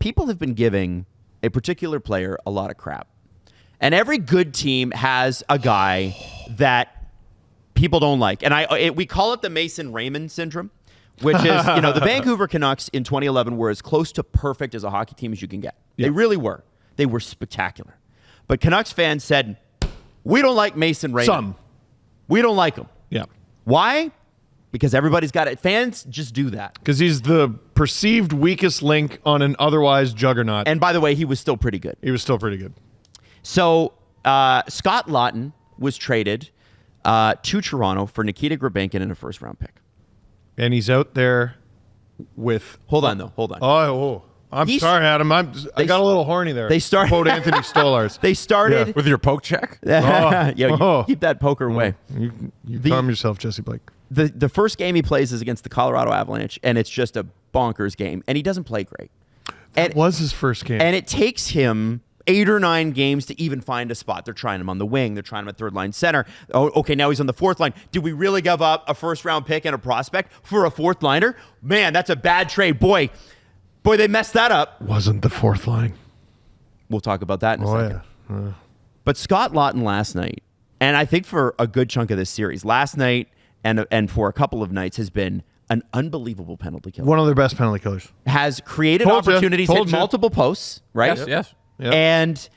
people have been giving a particular player a lot of crap. And every good team has a guy that people don't like. And we call it the Mason Raymond syndrome, which is, the Vancouver Canucks in 2011 were as close to perfect as a hockey team as you can get. Yep. They really were. They were spectacular. But Canucks fans said, we don't like Mason Raymond. We don't like him. Yeah. Why? Because everybody's got it. Fans just do that. Because he's the perceived weakest link on an otherwise juggernaut. And by the way, he was still pretty good. So Scott Laughton was traded to Toronto for Nikita Grabenkin and a first-round pick. And he's out there with... Hold on. Oh, I'm sorry, Adam. I got a little horny there. They started... Quote Anthony Stolars. They started... Yeah. With your poke check? Keep that poker away. You calm yourself, Jesse Blake. The first game he plays is against the Colorado Avalanche, and it's just a bonkers game. And he doesn't play great. That was his first game. And it takes him 8 or 9 games to even find a spot. They're trying him on the wing. They're trying him at third-line center. Oh, okay, now he's on the fourth line. Did we really give up a first-round pick and a prospect for a fourth-liner? Man, that's a bad trade. Boy, they messed that up. Wasn't the fourth line. We'll talk about that in a second. Yeah. But Scott Laughton last night, and I think for a good chunk of this series, last night and for a couple of nights has been an unbelievable penalty killer. One of their best penalty killers. Has created opportunities, hit multiple posts, right? Yes. Yep. And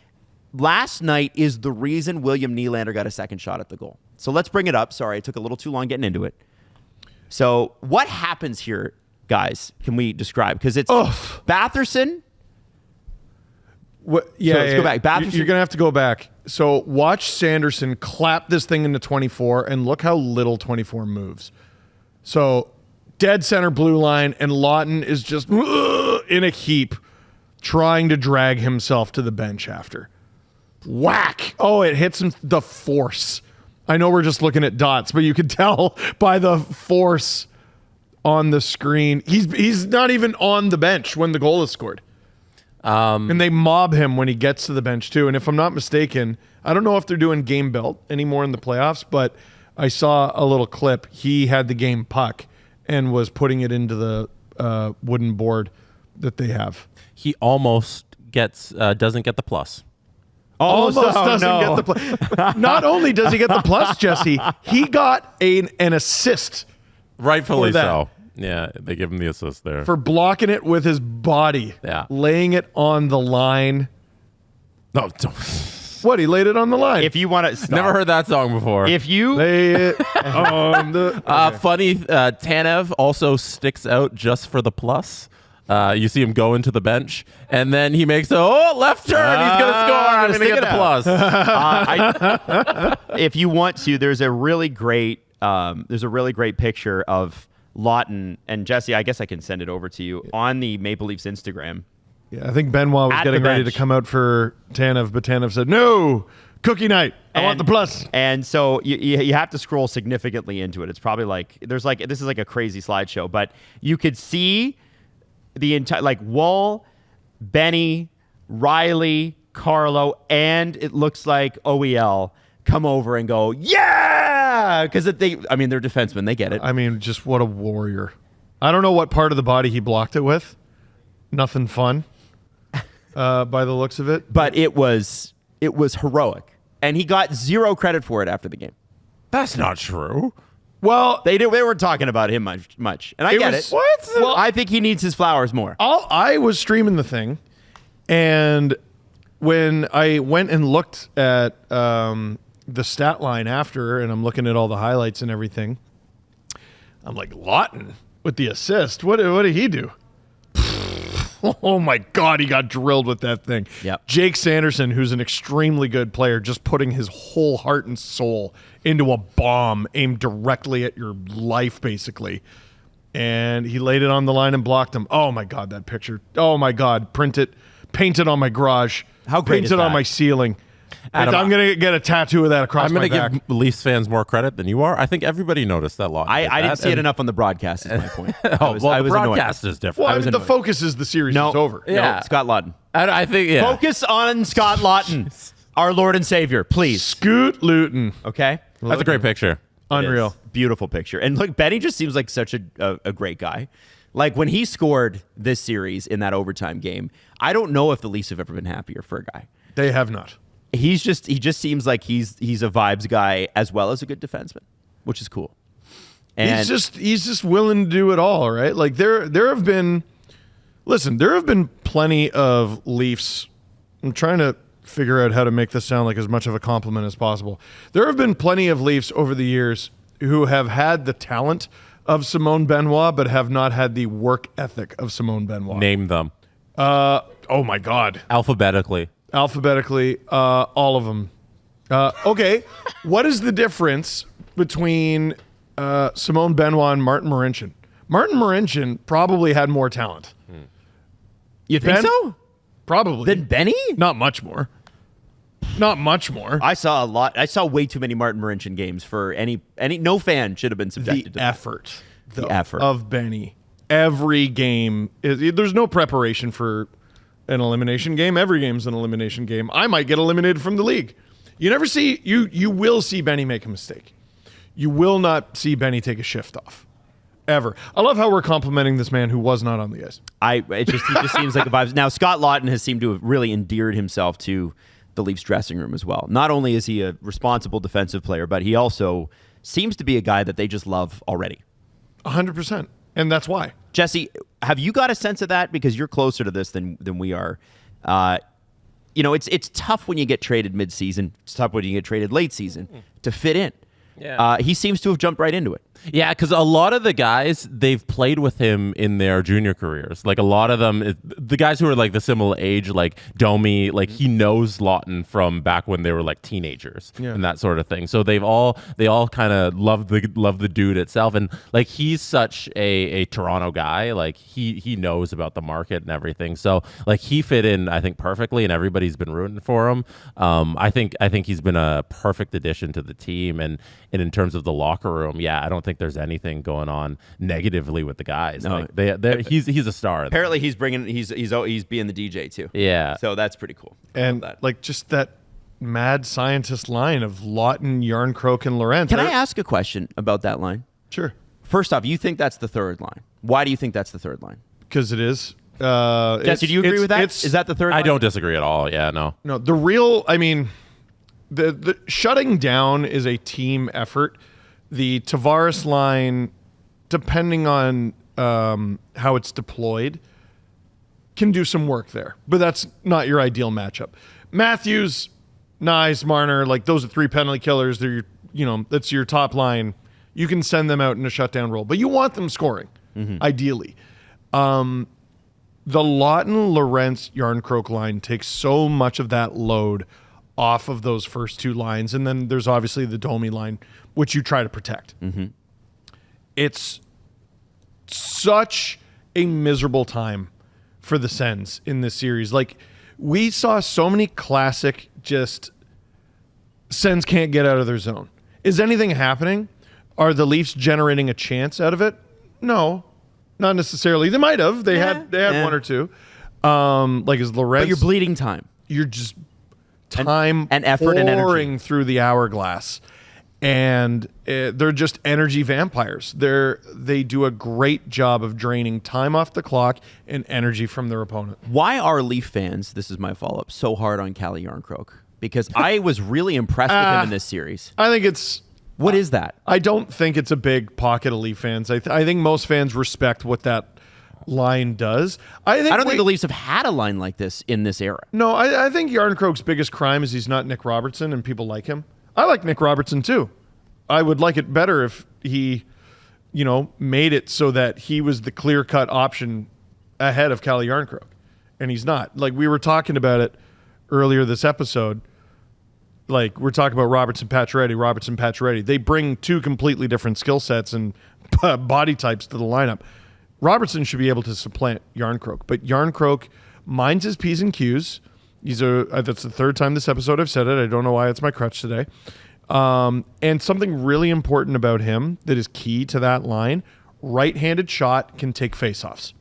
last night is the reason William Nylander got a second shot at the goal. So let's bring it up. Sorry, I took a little too long getting into it. So what happens here, guys? Can we describe? Because it's Batherson. Let's go back. Batherson. You're going to have to go back. So watch Sanderson clap this thing into 24, and look how little 24 moves. So dead center blue line, and Laughton is just in a heap, trying to drag himself to the bench after. Whack! Oh, it hits him, the force. I know we're just looking at dots, but you can tell by the force on the screen. He's not even on the bench when the goal is scored. And they mob him when he gets to the bench too. And if I'm not mistaken, I don't know if they're doing game belt anymore in the playoffs, but I saw a little clip. He had the game puck and was putting it into the wooden board that they have. He almost doesn't get the plus. Almost doesn't get the plus. Not only does he get the plus, Jesse, he got an assist. Rightfully so. Yeah, they give him the assist there. For blocking it with his body. Yeah. Laying it on the line. No, don't. What? He laid it on the line. If you want to... Never heard that song before. If you... Lay it on the... Okay. Funny, Tanev also sticks out just for the plus. You see him go into the bench, and then he makes a left turn. He's going to score. I'm going to get the plus. If you want to, there's a really great picture of Laughton and Jesse. I guess I can send it over to you on the Maple Leafs Instagram. Yeah, I think Benoit was getting ready to come out for Tanev, but Tanev said, "No, cookie night. I want the plus." And so you have to scroll significantly into it. It's probably this is like a crazy slideshow, but you could see the entire Woll, Benny, Riley, Carlo, and it looks like OEL come over and go, yeah, because they're defensemen, they get it. I mean, just what a warrior. I don't know what part of the body he blocked it with. Nothing fun, by the looks of it. But it was heroic, and he got zero credit for it after the game. That's not true. Well, they weren't talking about him much, and I get it. What? Well, I think he needs his flowers more. I was streaming the thing, and when I went and looked at the stat line after, and I'm looking at all the highlights and everything, I'm like, Laughton with the assist. What did he do? Oh my God, he got drilled with that thing. Yep. Jake Sanderson, who's an extremely good player, just putting his whole heart and soul into a bomb aimed directly at your life, basically. And he laid it on the line and blocked him. Oh my God, that picture. Oh my God, paint it on my garage. How great is Paint it that? on my ceiling. Adam, I'm going to get a tattoo of that across my back. I'm going to give Leafs fans more credit than you are. I think everybody noticed that lot. I didn't see it enough on the broadcast, is my point. The broadcast is different. Well, I mean, the focus is the series is over. Yeah. No, Scott Laughton. I think, yeah. Focus on Scott Laughton, our Lord and Savior, please. Scoot Luton. Okay? That's a great picture. Unreal. Beautiful picture. And look, Benny just seems like such a great guy. Like when he scored this series in that overtime game, I don't know if the Leafs have ever been happier for a guy. They have not. He just seems like he's a vibes guy as well as a good defenseman, which is cool. And He's just willing to do it all, right? Like there have been plenty of Leafs. I'm trying to figure out how to make this sound like as much of a compliment as possible. There have been plenty of Leafs over the years who have had the talent of Simone Benoit, but have not had the work ethic of Simone Benoit. Name them. Oh my God. Alphabetically, all of them. Okay. What is the difference between Simone Benoit and Martin Marincin? Martin Marincin probably had more talent. you think so? Probably. Then Benny? Not much more. Not much more. I saw a lot. I saw way too many Martin Marincin games for any. No fan should have been subjected to effort. The effort of Benny. Every game there's no preparation for an elimination game. Every game's an elimination game. I might get eliminated from the league. You never see you will see Benny make a mistake. You will not see Benny take a shift off. Ever. I love how we're complimenting this man who was not on the ice. He just seems like a vibe. Now Scott Laughton has seemed to have really endeared himself to the Leafs dressing room as well. Not only is he a responsible defensive player, but he also seems to be a guy that they just love already. 100%. And that's why. Jesse, have you got a sense of that? Because you're closer to this than we are. It's tough when you get traded mid-season. It's tough when you get traded late season to fit in. Yeah. He seems to have jumped right into it. Yeah, because a lot of the guys, they've played with him in their junior careers. Like a lot of them, the guys who are like the similar age, like Domi, like he knows Laughton from back when they were like teenagers and that sort of thing. So they all kind of love the dude itself. And like he's such a Toronto guy, like he knows about the market and everything. So like he fit in, I think, perfectly, and everybody's been rooting for him. I think he's been a perfect addition to the team, and in terms of the locker room, I don't think there's anything going on negatively with the guys. No. Like he's a star. Apparently, he's being the DJ too. Yeah, so that's pretty cool. And like just that mad scientist line of Laughton, Jarnkrok, and Lorentz. Can I ask a question about that line? Sure. First off, you think that's the third line? Why do you think that's the third line? Because it is. Jesse, do you agree with that? Is that the third line? I don't disagree at all. Yeah, no. No, the real. I mean, the shutting down is a team effort. The Tavares line, depending on how it's deployed, can do some work there. But that's not your ideal matchup. Matthews, Nyes, Marner, like those are three penalty killers. They're that's your top line. You can send them out in a shutdown role, but you want them scoring, ideally. The Laughton, Lorentz, Jarnkrok line takes so much of that load off of those first two lines, and then there's obviously the Domi line, which you try to protect. It's such a miserable time for the Sens in this series. Like, we saw so many classic just Sens can't get out of their zone. Is anything happening? Are the Leafs generating a chance out of it? No, not necessarily. They might have. They had one or two. Like is Lorentz. But you're bleeding time. You're just time and effort and energy pouring through the hourglass, and they're just energy vampires. They do a great job of draining time off the clock and energy from their opponent. Why are Leaf fans, this is my follow-up, so hard on Calle Jarnkrok? Because I was really impressed with him in this series. I think it's... What is that? I don't think it's a big pocket of Leaf fans. I think most fans respect what that line does. I don't think the Leafs have had a line like this in this era. No, I think Jarnkrok's biggest crime is he's not Nick Robertson, and people like him. I like Nick Robertson too. I would like it better if he, made it so that he was the clear-cut option ahead of Calle Jarnkrok, and he's not. Like, we were talking about it earlier this episode. Like, we're talking about Robertson Pacioretty. They bring two completely different skill sets and body types to the lineup. Robertson should be able to supplant Jarnkrok, but Jarnkrok minds his P's and Q's. That's the third time this episode I've said it. I don't know why it's my crutch today. And something really important about him that is key to that line, right-handed shot can take faceoffs.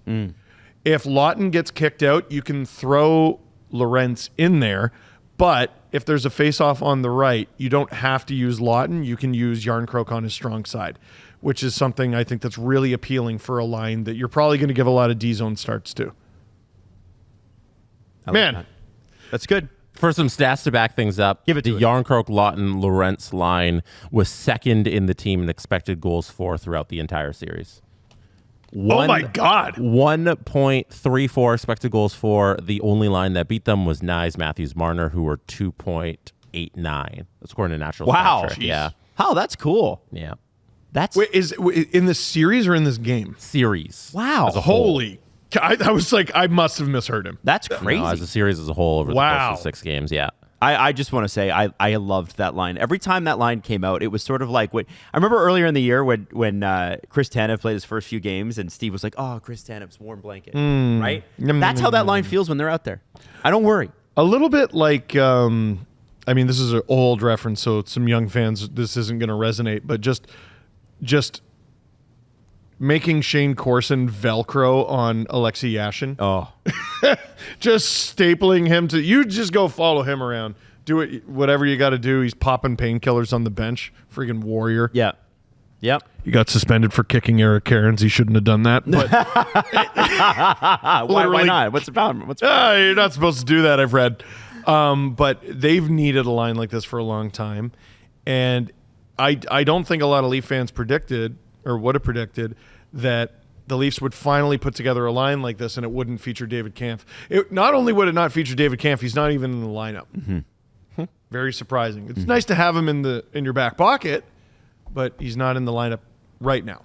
If Laughton gets kicked out, you can throw Lorentz in there, but if there's a faceoff on the right, you don't have to use Laughton. You can use Jarnkrok on his strong side. which is something I think that's really appealing for a line that you're probably going to give a lot of D-zone starts to. Man. That's good. For some stats to back things up, Give it to the us. Jarnkrok, Laughton, Lorentz line was second in the team in expected goals for throughout the entire series. Oh my God. 1.34 expected goals for. The only line that beat them was Nyes, Matthews, Marner, who were 2.89. That's according to Natural Wow. Stat Trick. Yeah. Oh, that's cool. Yeah. That's Wait, is in the series or in this game? Series. wow. Holy. I was like, I must have misheard him. That's crazy. No, as a series as a whole over the Wow. course of 6 games. Yeah. I just want to say I loved that line. Every time that line came out, it was sort of like what I remember earlier in the year when Chris Tanev played his first few games and Steve was like, "Oh, Chris Tanev's warm blanket," right? That's how that line feels when they're out there. I don't worry. A little bit like, I mean, this is an old reference, so some young fans, this isn't going to resonate, but just making Shane Corson Velcro on Alexei Yashin. Oh, Just stapling him to, you just go follow him around. Do it, whatever you got to do. He's popping painkillers on the bench. Freaking warrior. yeah, yep. He got suspended for kicking Eric Cairns. He shouldn't have done that. But Why Literally. not? What's the problem? you're not supposed to do that, I've read. But they've needed a line like this for a long time. And I don't think a lot of Leaf fans predicted or would have predicted that the Leafs would finally put together a line like this and it wouldn't feature David Kampf. Not only would it not feature David Kampf, he's not even in the lineup. Mm-hmm. Very surprising. It's nice to have him in your back pocket, but he's not in the lineup right now.